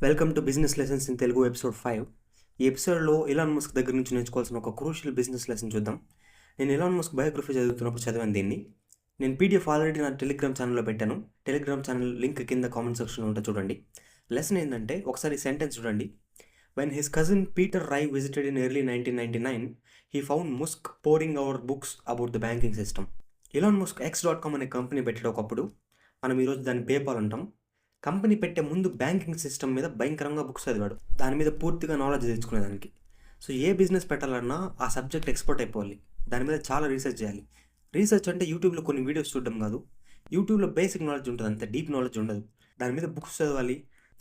Welcome to business lessons in Telugu episode 5. ఈ ఎపిసోడ్లో Elon Musk దగ్గర నుంచి నేర్చుకోవాల్సిన ఒక క్రూషియల్ బిజినెస్ లెసన్ చూద్దాం. నేను ఎలాన్ మస్క్ బయోగ్రఫీ చదువుతున్నప్పుడు చదివాను దీన్ని. నేను పీడిఎఫ్ ఆల్రెడీ నా టెలిగ్రామ్ ఛానల్లో పెట్టాను. టెలిగ్రామ్ ఛానల్ లింక్ కింద కామెంట్ సెక్షన్లో ఉంటే చూడండి. లెసన్ ఏంటంటే, ఒకసారి సెంటెన్స్ చూడండి. When his cousin Peter Rai visited in early 1999, he found Musk poring over books about the banking system. Elon Musk x.com అనే కంపెనీ పెట్టాడు ఒకప్పుడు. మనం ఈరోజు దాన్ని పేపాల్ అంటాం. కంపెనీ పెట్టే ముందు బ్యాంకింగ్ సిస్టమ్ మీద భయంకరంగా బుక్స్ చదివాడు, దాని మీద పూర్తిగా నాలెడ్జ్ తెచ్చుకునేదానికి. సో ఏ బిజినెస్ పెట్టాలన్నా ఆ సబ్జెక్ట్ ఎక్స్పర్ట్ అయిపోవాలి, దాని మీద చాలా రీసెర్చ్ చేయాలి. రీసెర్చ్ అంటే యూట్యూబ్లో కొన్ని వీడియోస్ చూడడం కాదు. యూట్యూబ్లో బేసిక్ నాలెడ్జ్ ఉంటుంది, అంతే డీప్ నాలెడ్జ్ ఉండదు. దాని మీద బుక్స్ చదవాలి,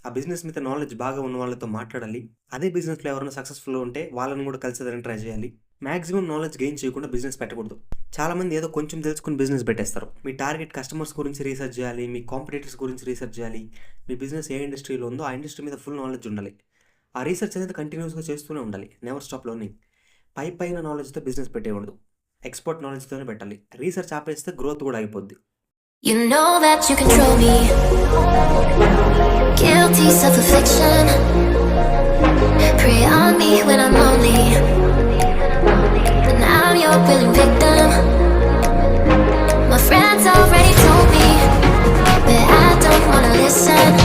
ఆ బిజినెస్ మీద నాలెడ్జ్ బాగా ఉన్న వాళ్ళతో మాట్లాడాలి. అదే బిజినెస్లో ఎవరైనా సక్సెస్ఫుల్ ఉంటే వాళ్ళని కూడా కలిసేదాన్ని ట్రై చేయాలి. మ్యాక్సిమం నాలెడ్జ్ గెయిన్ చేయకుండా బిజినెస్ పెట్టకూడదు. చాలామంది ఏదో కొంచెం తెలుసుకుని బిజినెస్ పెట్టేస్తారు. మీ టార్గెట్ కస్టమర్స్ గురించి రీసెర్చ్ చేయాలి, మీ కాంపిటీటర్స్ గురించి రీసెర్చ్ చేయాలి. మీ బిజినెస్ ఏ ఇండస్ట్రీలో ఉందో ఆ ఇండస్ట్రీ మీద ఫుల్ నాలెడ్జ్ ఉండాలి. ఆ రీసెర్చ్ అనేది కంటిన్యూస్గా చేస్తూనే ఉండాలి, నెవర్ స్టాప్ లర్నింగ్. పైన నాలెడ్జ్తో బిజినెస్ పెట్టేయకూడదు, ఎక్స్పర్ట్ నాలెడ్జ్తోనే పెట్టాలి. రీసెర్చ్ ఆపేస్తే గ్రోత్ కూడా అయిపోద్ది. You know that you control me. Guilty self-affliction. Prey on me when I'm lonely, and I'm your willing victim. My friends already told me that I don't wanna listen.